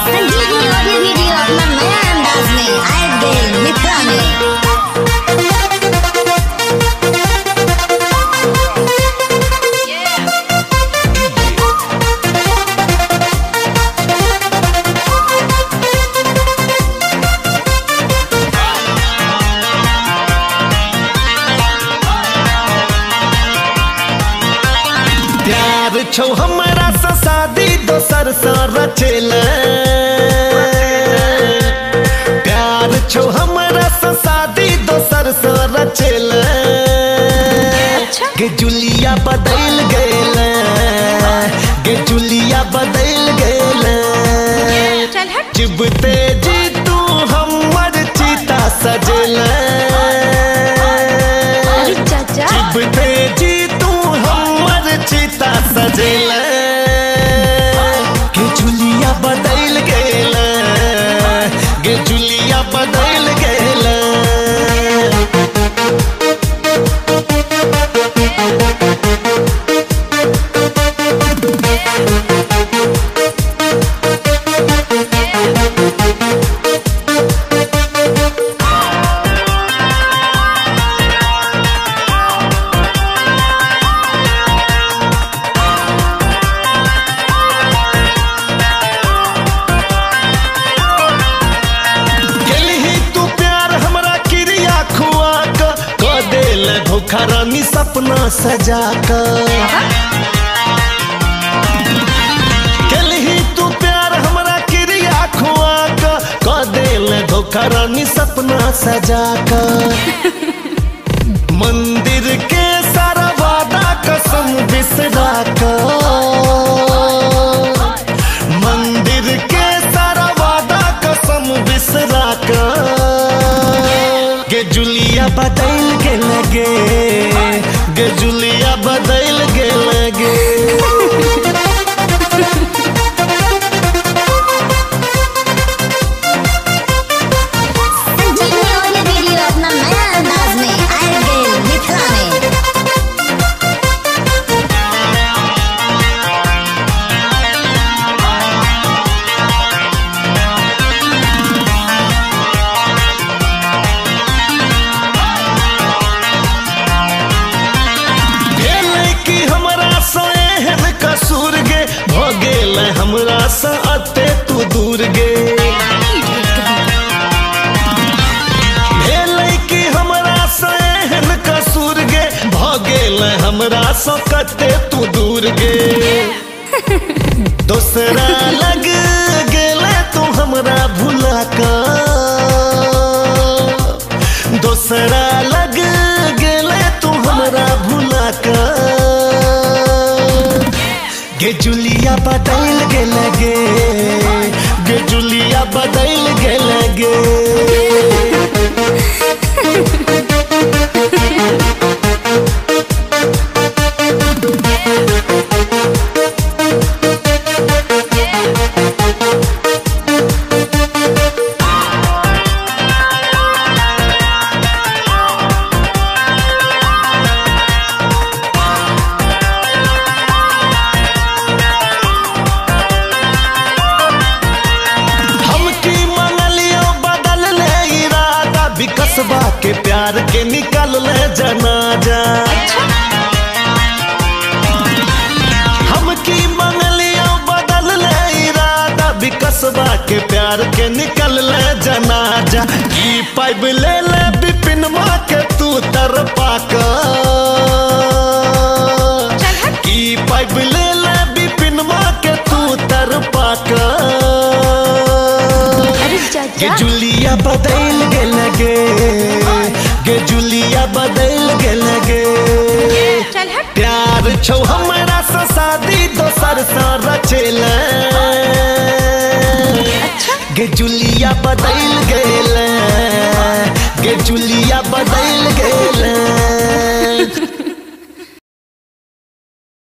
संजीवनी audio video अपना नया अंदाज में आए दिल मित्रा में। प्यार छौ हमरा से शादी दोसर से रचेल, प्यार छौ हमरा से शादी दोसर से रचेल। गे जुलिया बदल गेल, गे जुलिया बदल गेल। चिबते जी तू हमर चीता सजेल, चिबते जी तू हमर चीता सजेल। गे जुलिया बदल गेल, गे जुलिया बदल गेल। धोखा रानी सपना सजा कर कलही तू प्यार हमरा क्रिया खुआ का दिल धोखा रानी सपना सजा कर। मंदिर के सारा वादा कसम बिसरा कर, मंदिर के सारा वादा कसम बिसरा कर। गे जुलिया बदल के लगे, गे जुलिया बदल के लगे। संजीवनी ऑडियो वीडियो अपना नया अंदाज में आए दिल मित्रा में। कसूर गे भ गेल हमरा से अते तू दूर गे, भेल कि हमरा से एहन कसूर गे भ गेल हमरा से कते तू दूर गे। दोसरा लग गेल तू हमरा भुला कर, दोसरा लग गेल तू हमरा भुला कर। गे जुलिया बदल के लगे, गे जुलिया बदल के लगे। कसबा के प्यार के निकल ले जनाजा, हम की मंगलियो बदल ले इरादा। भी कसबा के प्यार के निकल ले जनाजा। की पाइब ले ले बिपिन माँ के तू तरपा कर, की पाइब ले ले बिपिन माँ के तू तरपा कर। गे जुलिया बदल के लगे, गे जुलिया बदल के लगे। प्यार छौ हमरा से शादी दोसर से रचेल, गे जुलिया बदल गेल, गे जुलिया बदल गेल।